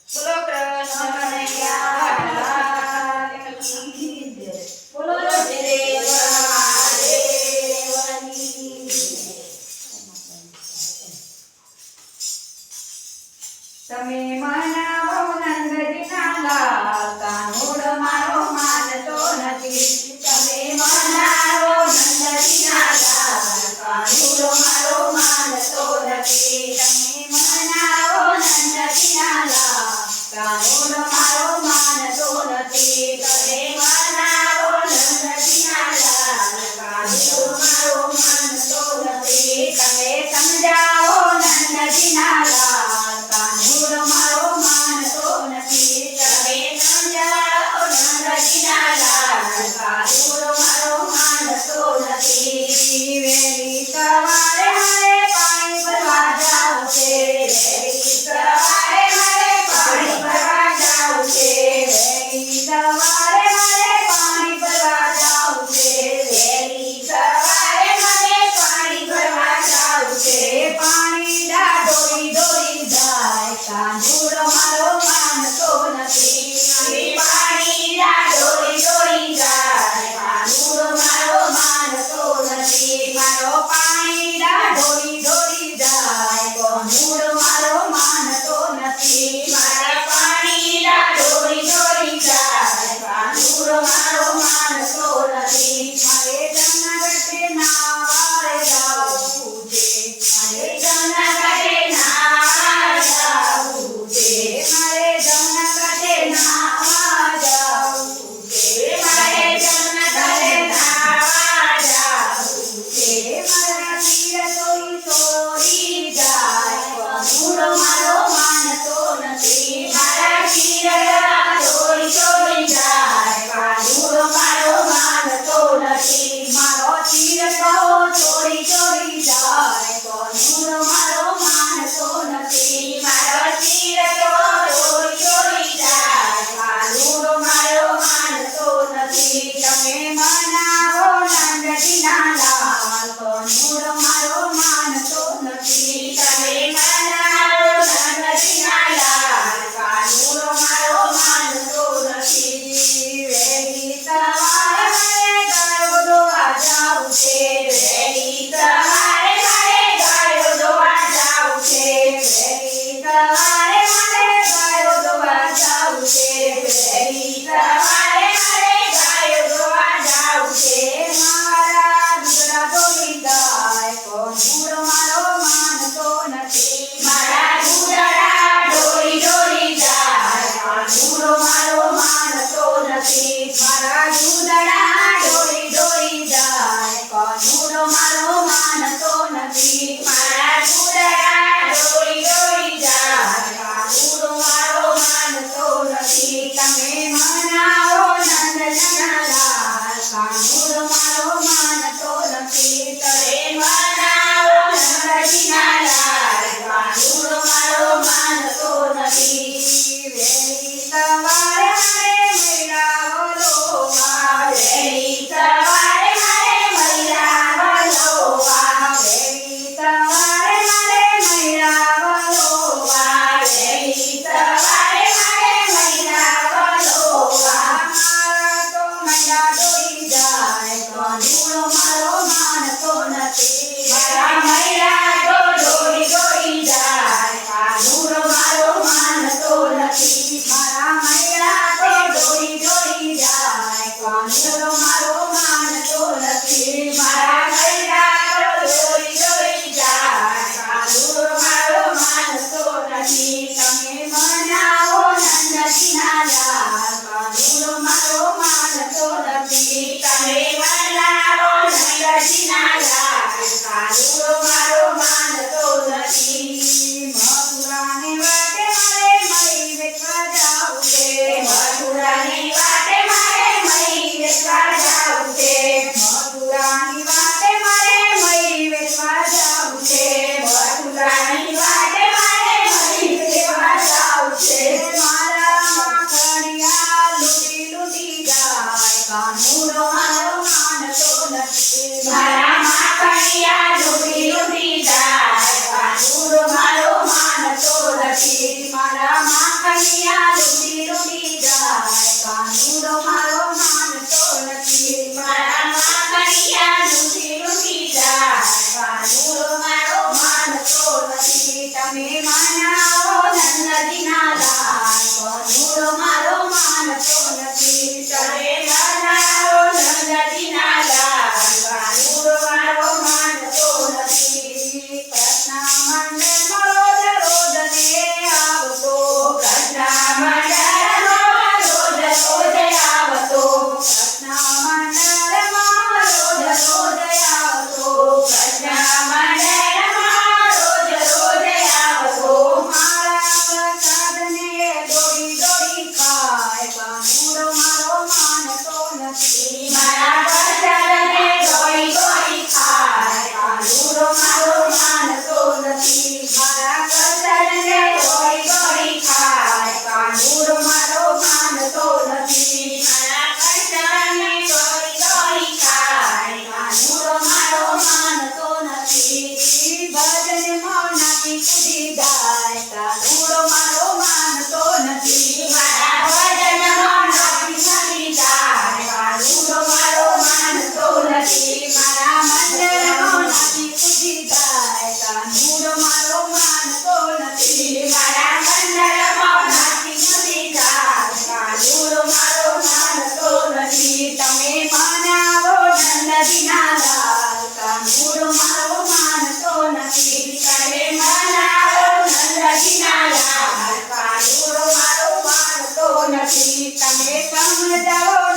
બોલો કૃષ્ણ કનૈયા કી જય. બોલો દેવ મહાદેવની જય. તમે મનાવો નંદજીના લાલ, કાનુડ મારો માનતો નથી. તમે મનાવો નંદજીના લાલ, કાનુડ મારો માનતો નથી. તમે મનાવો નંદજીના લાલ, કાનુડ મારો માનતો નથી. તમે મનાવો નંદજીના લાલ, કાનુડ મારો માનતો નથી. તમે સમજાવો નંદજીના લાલ, કાનુડ મારો માનતો નથી. તમે સમજાવો નંદજીના લાલ, કાનુડ મારો માનતો નથી. વહેલી સવારે મારે પાણી ભરવા જાવું છે. વહેલી સવારે મારે પાણી ભરવા જાવું છે. વહેલી સવારે મારે પાણી ભરવા જાવું છે. વહેલી સવારે મારે પાણી ભરવા જાવું છે. પાણી ડોળી ડોળી જાય, કાનુડ મારો માનતો નથી. પાણી ડોળી ડોળી જાય, કાનુડ મારો માનતો નથી. મારો પાણી ડોળી ડોળી જાય, કાનુડ મારો માનતો નથી. મારા પાણી ડોળી ડોળી જાય, કાનુડ મારો માનતો નથી. મારે જમનાગઢે નાવારે જાવું છે. મારે જમનાગઢે નાવારે જાવું છે. કન્યા લૂંટી લૂંટી જાય કાનુડો મારો માનતો નથી મારા કન્યા લૂંટી લૂંટી જાય કાનુડો મારો માનતો નથી તમે મનાવો નંદજીના લાલ કાનુડો મારો માનતો નથી તમે મનાવો નંદજીના લાલ કાનુડો મારો માનતો નથી કૃષ્ણ મંડળમાં રોજ રોજ ને આવતો કૃષ્ણ મંડળમાં રોજ રોજ આવતો કૃષ્ણ મંડળમાં રોજ રોજ આવતો કૃષ્ણ મંડળમાં રોજ રોજ આવતો મારા પ્રસાદને દોડી દોડી ખાય કાનુડો મારો માનતો નથી મારા પ્રસાદને દોડી દોડી ખાય કાનુડો મારો માનતો નથી મારા પ્રસાદને દોડી દોડી ખાય કાનુડો મારો માનતો નથી મારા પ્રસાદને દોડી દોડી ખાય કાનુડો મારો માનતો નથી ભજનમાં નાખી કૂદી જાય કાનુડો મારો માનતો નથી મારા ભજનમાં નાખી કૂદી જાય કાનુડો મારો માનતો નથી મારા મંદિરમાં નાખી કૂદી જાય કાનુડો મારો માનતો નથી મારા મંદિરમાં નાખી કૂદી જાય કાનુડો મારો માનતો નથી તમે મનાવો નંદજીના લાલ કાનુડો મારો માનતો નથી તમે મનાવો નંદજીના લાલ કાનુડો મારો માનતો નથી તમે સમજાવો